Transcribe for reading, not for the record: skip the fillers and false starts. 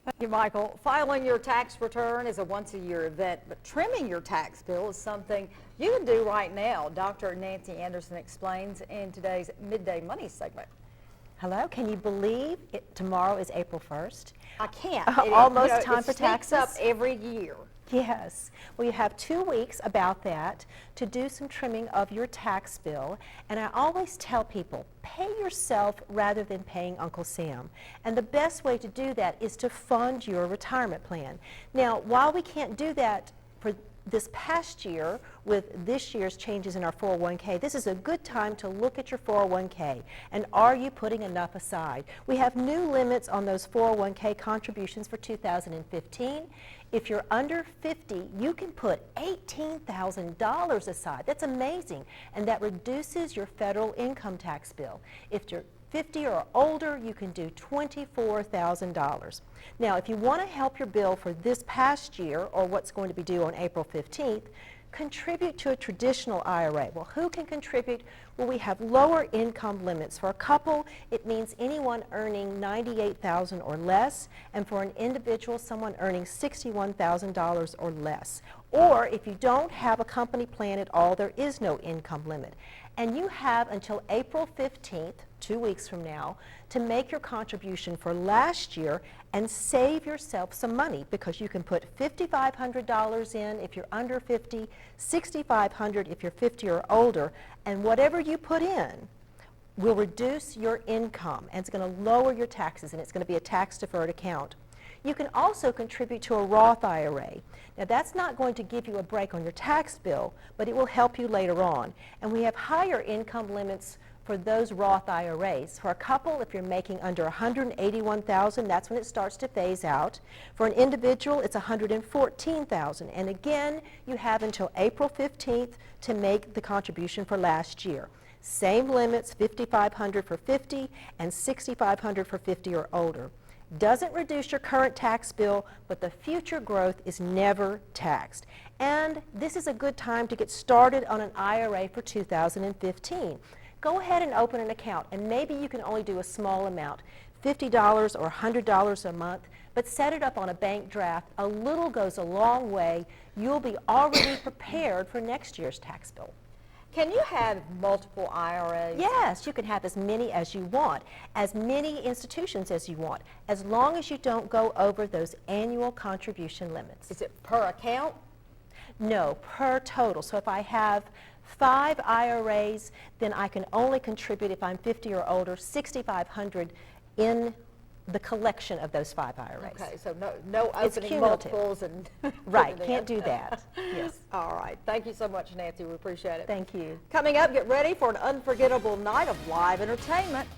Thank you, Michael. Filing your tax return is a once-a-year event, but trimming your tax bill is something you can do right now. Dr. Nancy Anderson explains in today's Midday Money segment. Hello, can you believe tomorrow is April 1st? I can't. Almost time for taxes. It sneaks up every year. Yes. Well, you have 2 weeks about that to do some trimming of your tax bill. And I always tell people, pay yourself rather than paying Uncle Sam. And the best way to do that is to fund your retirement plan. Now, while we can't do that for this past year with this year's changes in our 401k, this is a good time to look at your 401k and are you putting enough aside? We have new limits on those 401k contributions for 2015. If you're under 50, you can put $18,000 aside. That's amazing, and that reduces your federal income tax bill. If you're 50 or older, you can do $24,000. Now, if you want to help your bill for this past year or what's going to be due on April 15th, contribute to a traditional IRA. Well, who can contribute? Well, we have lower income limits. For a couple, it means anyone earning $98,000 or less, and for an individual, someone earning $61,000 or less. Or if you don't have a company plan at all, there is no income limit. And you have until April 15th, 2 weeks from now, to make your contribution for last year and save yourself some money, because you can put $5,500 in if you're under 50, $6,500 if you're 50 or older, and whatever you put in will reduce your income, and it's going to lower your taxes, and it's going to be a tax-deferred account. You can also contribute to a Roth IRA. Now, that's not going to give you a break on your tax bill, but it will help you later on. And we have higher income limits for those Roth IRAs. For a couple, if you're making under $181,000, that's when it starts to phase out. For an individual, it's $114,000. And again, you have until April 15th to make the contribution for last year. Same limits, $5,500 for 50 and $6,500 for 50 or older. Doesn't reduce your current tax bill, but the future growth is never taxed. And this is a good time to get started on an IRA for 2015. Go ahead and open an account, and maybe you can only do a small amount, $50 or $100 a month, but set it up on a bank draft. A little goes a long way. You'll be already prepared for next year's tax bill. Can you have multiple IRAs? Yes, you can have as many as you want, as many institutions as you want, as long as you don't go over those annual contribution limits. Is it per account? No, per total. So if I have 5 IRAs, then I can only contribute, if I'm 50 or older, $6,500 in the collection of those 5 IRAs. Okay, so no opening multiples and right, can't do that. Yes. All right. Thank you so much, Nancy. We appreciate it. Thank you. Coming up, get ready for an unforgettable night of live entertainment.